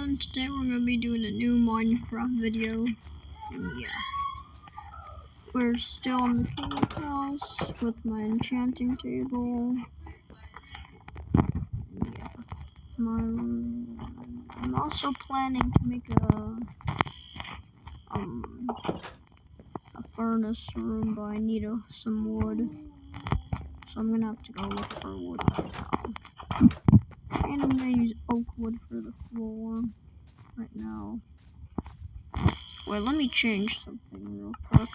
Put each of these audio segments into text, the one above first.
everyone, today we're going to be doing a new Minecraft video, and yeah, we're still in the cave house with my enchanting table, yeah, I'm also planning to make a furnace room, but I need some wood, so I'm going to have to go look for wood right now, and I'm going to use oak wood for the floor right now. Wait, let me change something real quick.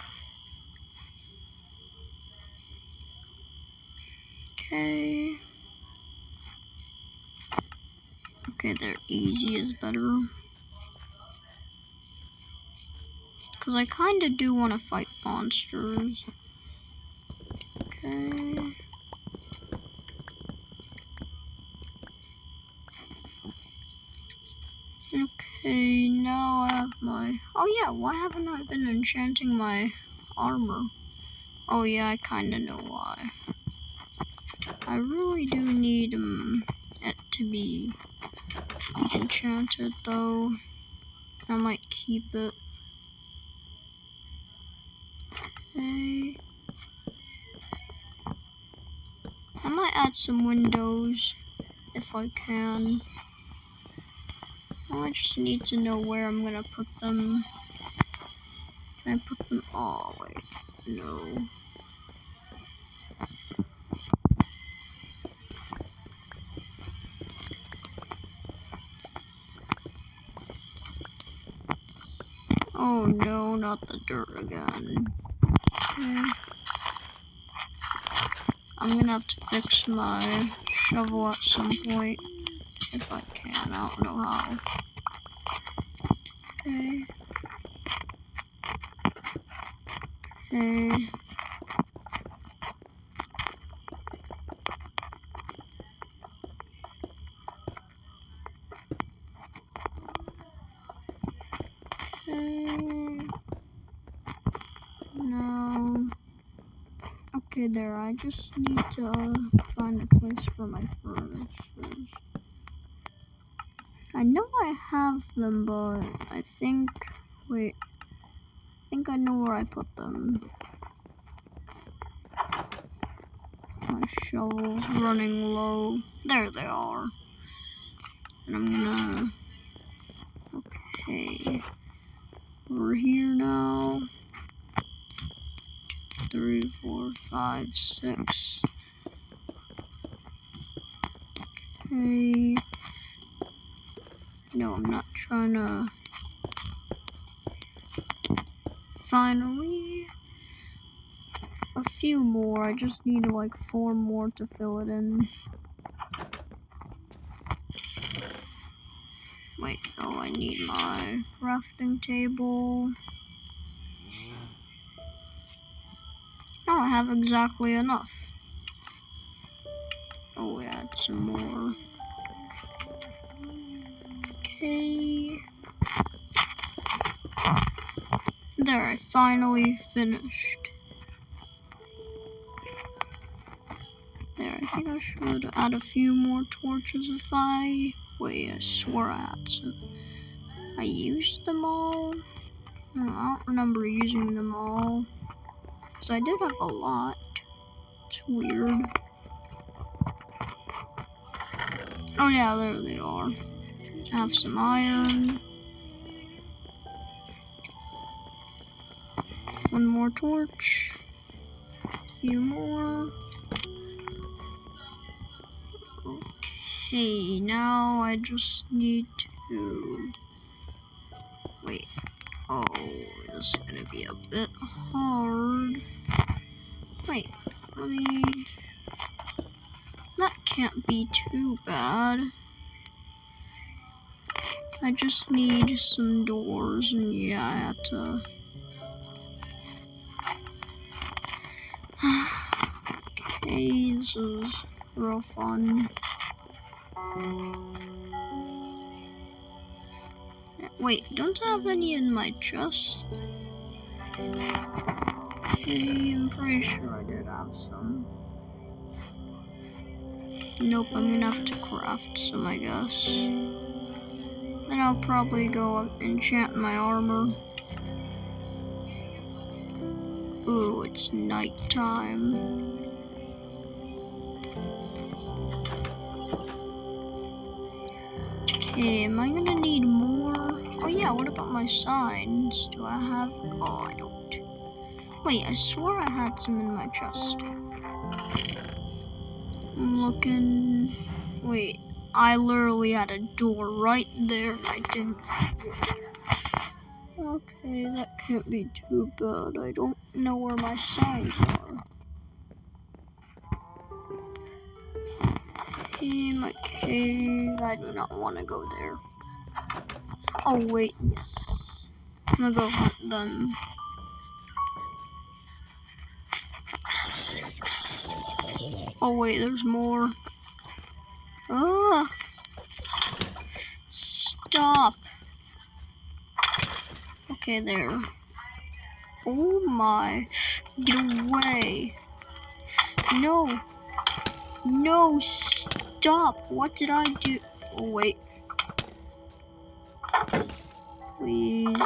Okay, there, easy is better. Because I kind of do want to fight monsters. Okay. Okay, now I have my... Oh yeah, why haven't I been enchanting my armor? Oh yeah, I kind of know why. I really do need it to be enchanted though. I might keep it. Okay. I might add some windows if I can. I just need to know where I'm gonna put them. Can I put them? Oh wait, no. Oh no, not the dirt again. Okay. I'm gonna have to fix my shovel at some point if I can. I don't know how. Okay. Okay. Okay. No. Okay, there. I just need to find a place for my furnace first. I know I have them, but I think... Wait. I think I know where I put them. My shovel's running low. There they are. And I'm gonna... Okay. We're here now. 3, 4, 5, 6. Okay. No, I'm not trying to... Finally. A few more. I just need like 4 more to fill it in. Wait, oh, I need my crafting table. Oh, I have exactly enough. Oh, we add some more. Okay. There, I finally finished. There, I think I should add a few more torches if I... Wait, I swore I had some. I used them all? I don't remember using them all. Because I did have a lot. It's weird. Oh yeah, there they are. I have some iron. 1 more torch. A few more. Okay, now I just need to... Wait. Oh, this is gonna be a bit hard. Wait, let me... That can't be too bad. I just need some doors, and yeah, I had to... Okay, this is real fun. Wait, don't I have any in my chest? Okay, I'm pretty sure I did have some. Nope, I'm gonna have to craft some, I guess. Then I'll probably go enchant my armor. Ooh, it's nighttime. Okay, am I gonna need more? Oh yeah, what about my signs? Do I have? Oh, I don't. Wait, I swore I had some in my chest. I'm looking. Wait, I literally had a door right there. I didn't. Okay, that can't be too bad. I don't know where my signs are. In my cave, I do not want to go there. Oh wait, yes. I'm gonna go hunt them. Oh wait, there's more. Ah! Stop. Okay, there. Oh my. Get away. No. No, stop. What did I do? Oh wait. Please.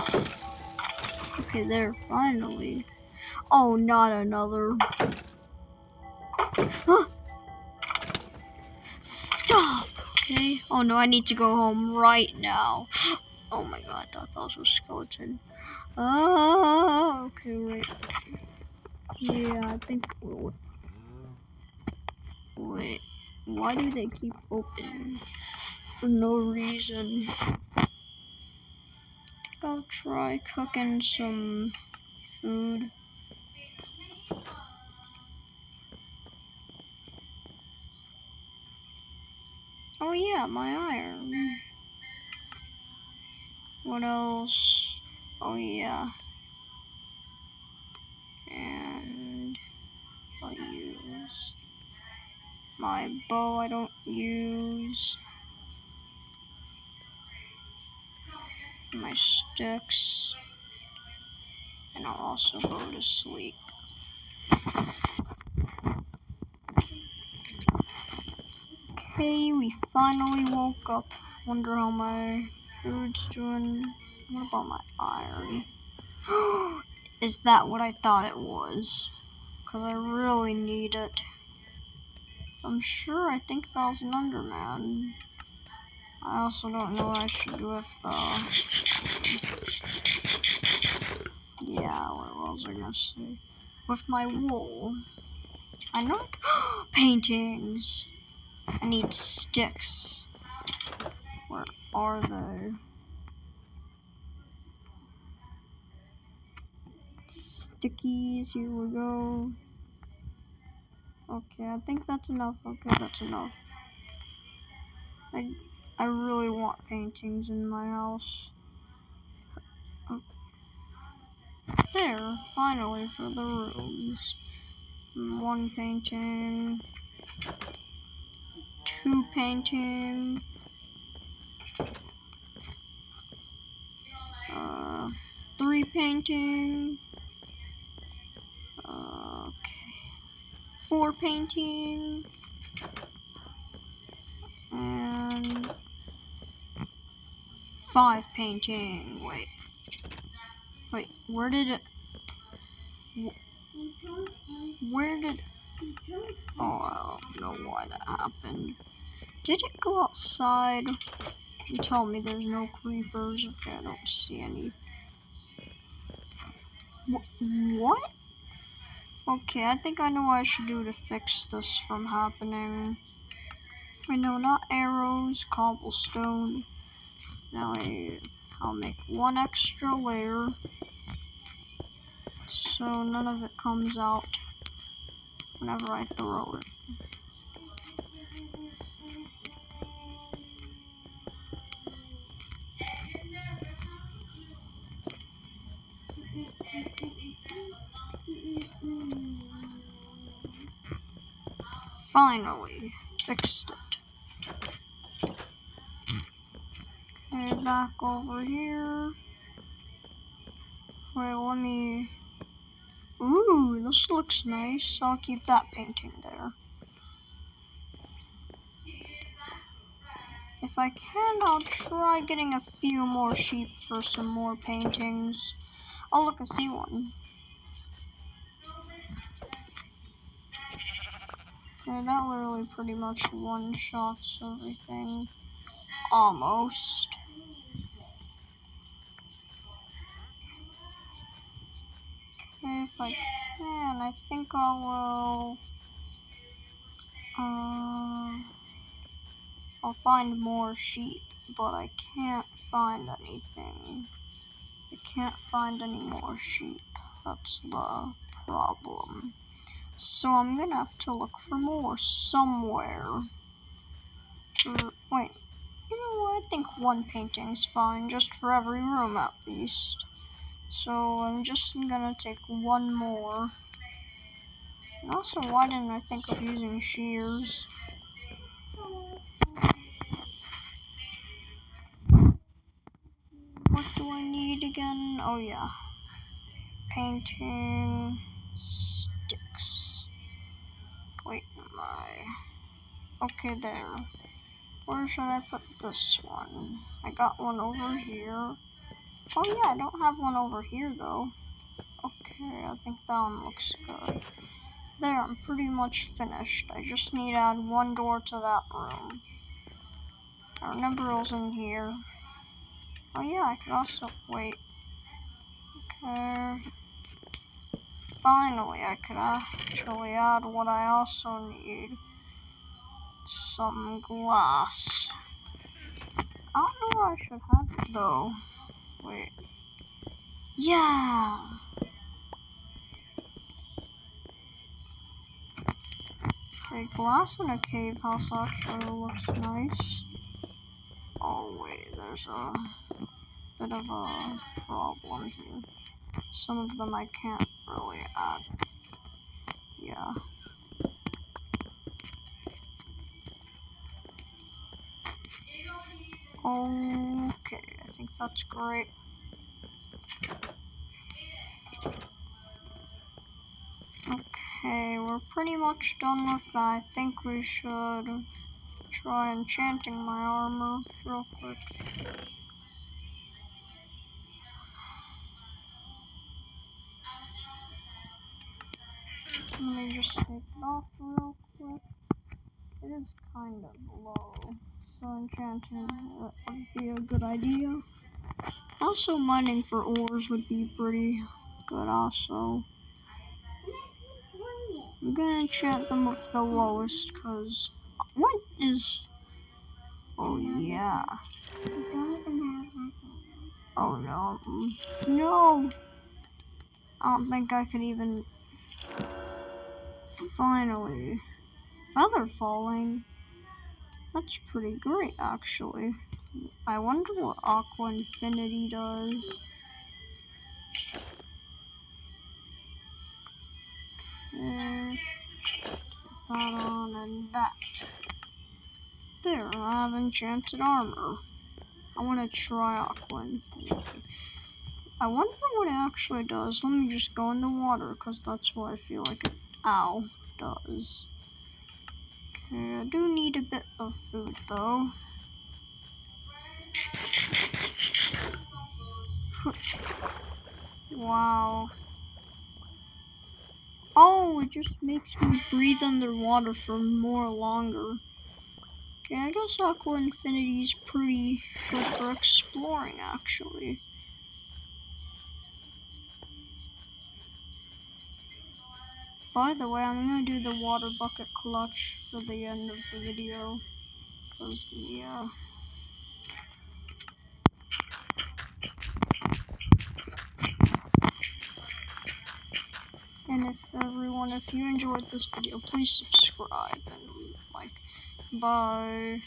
Okay, there, finally. Oh, not another. Ah! Stop! Okay. Oh no, I need to go home right now. Oh my god, I thought that was a skeleton. Oh, okay, wait. Yeah, I think. Wait. Why do they keep opening? For no reason. I'll try cooking some food. Oh yeah, my iron. What else? Oh yeah. And I'll use my bow. I don't use my sticks. And I'll also go to sleep. Okay, we finally woke up. Wonder how my food's doing. What about my iron? Is that what I thought it was? Because I really need it. I'm sure I think that was an Enderman. I also don't know what I should do with the... Yeah, what was I gonna say? With my wool. I know. Paintings. I need sticks. Where are they? Stickies, here we go. Okay, I think that's enough. Okay, that's enough. I really want paintings in my house. There, finally, for the rooms. One painting. Two painting. Three painting. Okay. 4 painting. And 5 painting. Wait, where did it? Where did? Oh, I don't know why that happened. Did it go outside and tell me there's no creepers? Okay, I don't see any. What? Okay, I think I know what I should do to fix this from happening. I know, not arrows, cobblestone. Now I'll make 1 extra layer so none of it comes out whenever I throw it. Finally, fixed it. Okay, back over here. Wait, let me... Ooh, this looks nice. I'll keep that painting there. If I can, I'll try getting a few more sheep for some more paintings. Oh, look, I see one. Yeah, that literally pretty much one-shots everything. Almost. Okay, if I can, I think I will... I'll find more sheep, but I can't find anything. I can't find any more sheep. That's the problem. So I'm gonna have to look for more somewhere. Wait, you know what? I think one painting's fine, just for every room at least. So I'm just gonna take one more. And also, why didn't I think of using shears? What do I need again? Oh yeah. Painting sticks. Wait, okay, there. Where should I put this one? I got one over here. Oh yeah, I don't have one over here though. Okay, I think that one looks good. There, I'm pretty much finished. I just need to add one door to that room. I remember it was in here. Oh yeah, I could also, wait. Okay. Finally, I could actually add what I also need. Some glass. I don't know where I should have it though. Wait. Yeah! Okay, glass in a cave house actually looks nice. Oh wait, there's a bit of a problem here. Some of them I can't really add. Yeah. Okay, I think that's great. Okay, we're pretty much done with that. I think we should try enchanting my armor real quick. Let me just take it off real quick. It is kind of low, so enchanting would be a good idea. Also, mining for ores would be pretty good also. I'm gonna enchant them with the lowest, cause what is... Oh yeah. Oh no. No! I don't think I could even... Finally. Feather falling? That's pretty great, actually. I wonder what Aqua Infinity does. Okay. That on and that. There, I have enchanted armor. I want to try Aqua Infinity. I wonder what it actually does. Let me just go in the water, because that's what I feel like it, does. Okay, I do need a bit of food, though. Wow. Oh, it just makes me breathe underwater for more longer. Okay, I guess Aqua Infinity is pretty good for exploring, actually. By the way, I'm gonna do the water bucket clutch for the end of the video. Cause, yeah. And if you enjoyed this video, please subscribe and like. Bye.